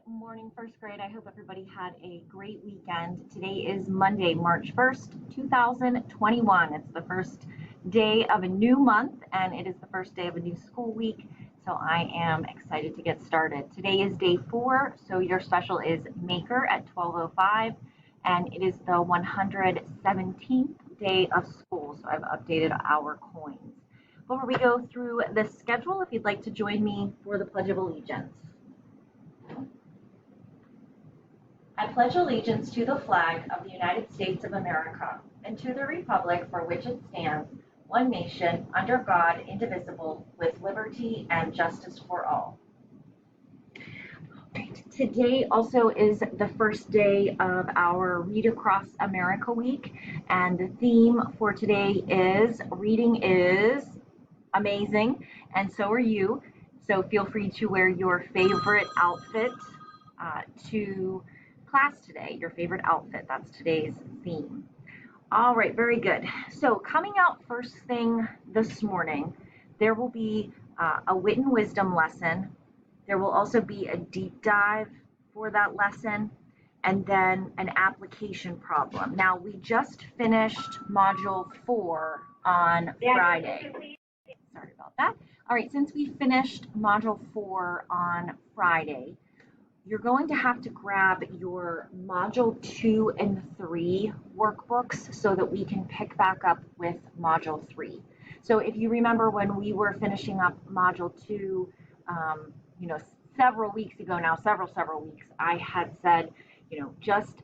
morning, first grade. I hope everybody had a great weekend. Today is Monday, March 1st, 2021. It's the first day of a new month and it is the first day of a new school week. So I am excited to get started. Today is day 4, so your special is Maker at 12:05 and it is the 117th day of school. So I've updated our coins. Before we go through the schedule, if you'd like to join me for the Pledge of Allegiance. I pledge allegiance to the flag of the United States of America and to the republic for which it stands, one nation, under God, indivisible, with liberty and justice for all. Today also is the first day of our Read Across America week, and the theme for today is reading is amazing, and so are you. So feel free to wear your favorite outfit to class today, your favorite outfit. That's today's theme. All right, very good. So coming out first thing this morning, there will be a wit and wisdom lesson. There will also be a deep dive for that lesson, and then an application problem. Now, we just finished Module 4 on Friday. Sorry about that. All right, since we finished Module 4 on Friday, you're going to have to grab your Module 2 and 3 workbooks so that we can pick back up with Module 3. So if you remember when we were finishing up Module 2, several weeks ago now, several weeks, I had said, just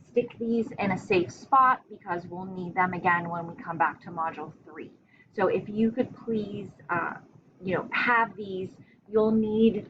stick these in a safe spot because we'll need them again when we come back to Module 3. So if you could please, have these, you'll need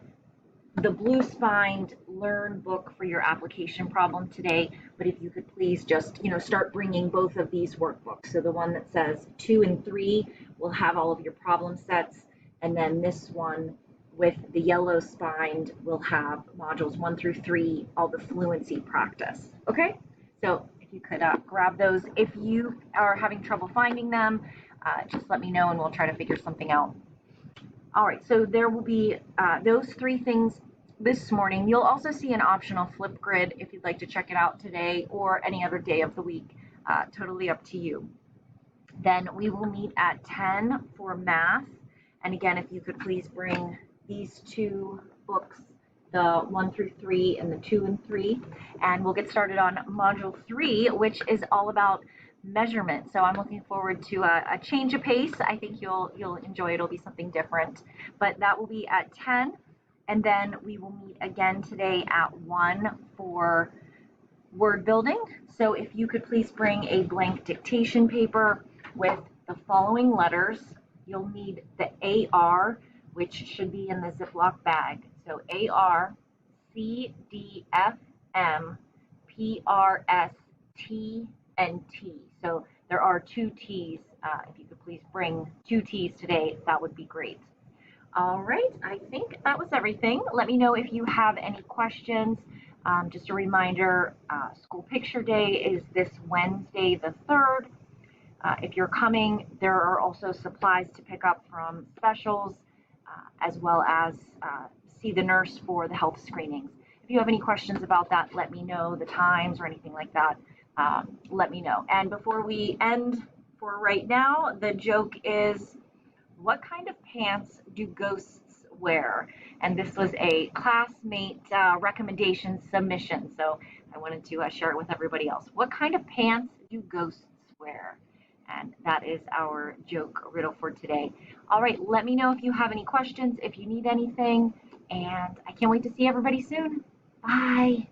the blue spined Learn book for your application problem today, but if you could please just, start bringing both of these workbooks. So the one that says 2 and 3 will have all of your problem sets, and then this one with the yellow spined will have modules 1 through 3, all the fluency practice. Okay, so if you could grab those. If you are having trouble finding them, just let me know and we'll try to figure something out. All right, so there will be those 3 things this morning. You'll also see an optional Flipgrid if you'd like to check it out today or any other day of the week, totally up to you. Then we will meet at 10 for math. And again, if you could please bring these 2 books, the 1 through 3 and the 2 and 3, and we'll get started on Module 3, which is all about measurement. So I'm looking forward to a change of pace. I think you'll enjoy it. It'll be something different, but that will be at 10, and then we will meet again today at 1 for word building. So if you could please bring a blank dictation paper with the following letters. You'll need the AR, which should be in the Ziploc bag. So AR, C, D, F, M, P, R, S, T, and T. So there are 2 T's. If you could please bring 2 T's today, that would be great. All right, I think that was everything. Let me know if you have any questions. Just a reminder, School Picture Day is this Wednesday, the 3rd. If you're coming, there are also supplies to pick up from specials, as well as see the nurse for the health screenings. If you have any questions about that, let me know, the times or anything like that, let me know. And before we end for right now, the joke is, what kind of pants do ghosts wear? And this was a classmate recommendation submission, so I wanted to share it with everybody else. What kind of pants do ghosts wear? And that is our joke riddle for today. All right, let me know if you have any questions, if you need anything, and I can't wait to see everybody soon. Bye.